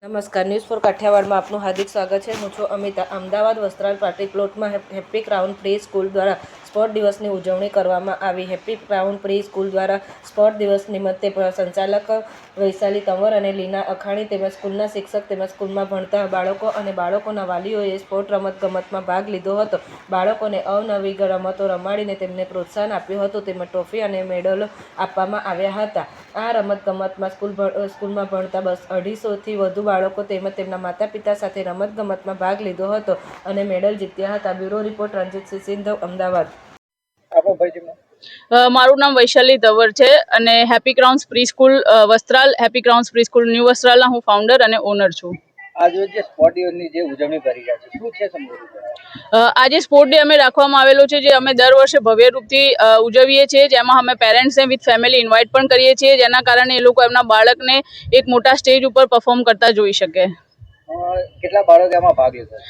નમસ્કાર, news for કાઠિયાવાડમાં આપનું હાર્દિક સ્વાગત છે. હું છું અમિતા. અમદાવાદ વસ્ત્રાલ પાર્ટી પ્લોટમાં હેપી ક્રાઉન પ્રી સ્કૂલ દ્વારા સ્પોર્ટ દિવસની ઉજવણી કરવામાં આવી. હેપી ક્રાઉન પ્રી સ્કૂલ દ્વારા સ્પોર્ટ દિવસ નિમિત્તે સંચાલક વૈશાલી તંવર અને લીના અખાણી તેમજ સ્કૂલના શિક્ષક તેમજ સ્કૂલમાં ભણતા બાળકો અને બાળકોના વાલીઓએ સ્પોર્ટ રમતગમતમાં ભાગ લીધો હતો. બાળકોને અવનવી રમતો રમાડીને તેમને પ્રોત્સાહન આપ્યું હતું તેમજ ટ્રોફી અને મેડલો આપવામાં આવ્યા હતા. આ રમતગમતમાં સ્કૂલમાં ભણતા 250થી વધુ બાળકો તેમજ તેમના માતા પિતા સાથે રમતગમતમાં ભાગ લીધો હતો અને મેડલ જીત્યા હતા. Bureau report Ranjitsinh Sindhav, Ahmedabad. મારું નામ વૈશાલી તંવર છે અને happy crowns preschool Vastral, happy crowns preschool new વસ્ત્રાલના હું ફાઉન્ડર અને ઓનર છું. આજે જે સ્પોર્ટ દિવસની જે ઉજવણી કરી રહ્યા છે, શું છે સમગ્ર? આજે સ્પોર્ટ ડે અમે રાખવામાં આવેલો છે, જે અમે દર વર્ષે ભવ્ય રૂપથી ઉજવીએ છીએ, જેમાં અમે પેરેન્ટ્સને વિથ ફેમિલી ઇન્વાઇટ પણ કરીએ છીએ, જેના કારણે એ લોકો એમના બાળકને એક મોટા સ્ટેજ ઉપર પરફોર્મ કરતા જોઈ શકે. કેટલા બાળકો એમાં ભાગ લીધો?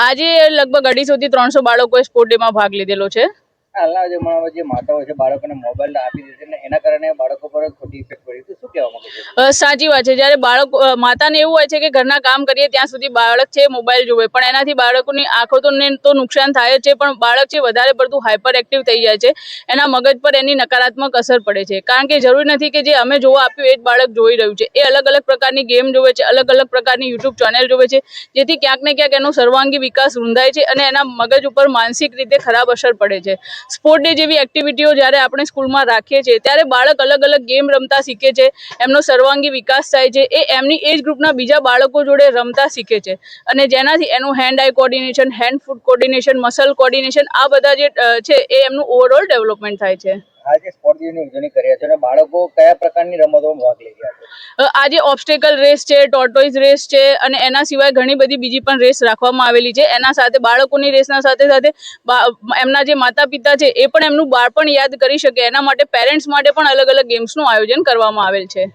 આજે લગભગ 250 થી 300 બાળકોએ સ્પોર્ટ ડેમાં ભાગ લીધેલો છે. હાલના જમાનામાં જે માતાઓ છે બાળકોને મોબાઈલ આપી દે છે ને એના કારણે બાળકો પર ખોટી ઇફેક્ટ પડી, તો શું કહેવા માંગો છો? સાચી વાત છે. જ્યારે માતાને એવું હોય છે કે ઘરના કામ કરીએ ત્યાં સુધી બાળક છે મોબાઈલ જોવે, પણ એનાથી બાળકોની આંખો તો નુકસાન થાય જ છે, પણ બાળક છે વધારે પડતું હાઇપર એક્ટિવ થઈ જાય છે. એના મગજ પર એની નકારાત્મક અસર પડે છે, કારણ કે જરૂરી નથી કે જે અમે જોવા આપ્યું એ જ બાળક જોઈ રહ્યું છે. એ અલગ અલગ પ્રકારની ગેમ જોવે છે, અલગ અલગ પ્રકારની યુટ્યુબ ચેનલ જોવે છે, જેથી ક્યાંક ને ક્યાંક એનો સર્વાંગી વિકાસ રૂંધાય છે અને એના મગજ ઉપર માનસિક રીતે ખરાબ અસર પડે છે. સ્પોર્ટ ડે જેવી એક્ટિવિટીઓ જ્યારે આપણે સ્કૂલમાં રાખીએ છીએ ત્યારે બાળક અલગ અલગ ગેમ રમતા શીખે છે, એમનો સર્વાંગી વિકાસ થાય છે, એ એમની એજ ગ્રુપના બીજા બાળકો જોડે રમતા શીખે છે અને જેનાથી એનું હેન્ડ આઈ કોર્ડિનેશન, હેન્ડ ફૂટ કોર્ડિનેશન, મસલ કોર્ડિનેશન, આ બધા જે છે એ એમનું ઓવરઓલ ડેવલપમેન્ટ થાય છે. આજે સ્પોર્ટ દિવસની ઉજવણી કરી રહ્યા છે અને બાળકો કયા પ્રકારની રમતોમાં ભાગ લઈ રહ્યા છે? આજે ઓબ્સ્ટેકલ રેસ છે, ટોર્ટોઇઝ રેસ છે અને એના સિવાય ઘણી બધી બીજી પણ રેસ રાખવામાં આવેલી છે. એના સાથે બાળકોની રેસના સાથે સાથે એમના જે માતા પિતા છે એ પણ એમનું બાળપણ યાદ કરી શકે એના માટે પેરેન્ટ્સ માટે પણ અલગ અલગ ગેમ્સનું આયોજન કરવામાં આવેલ છે.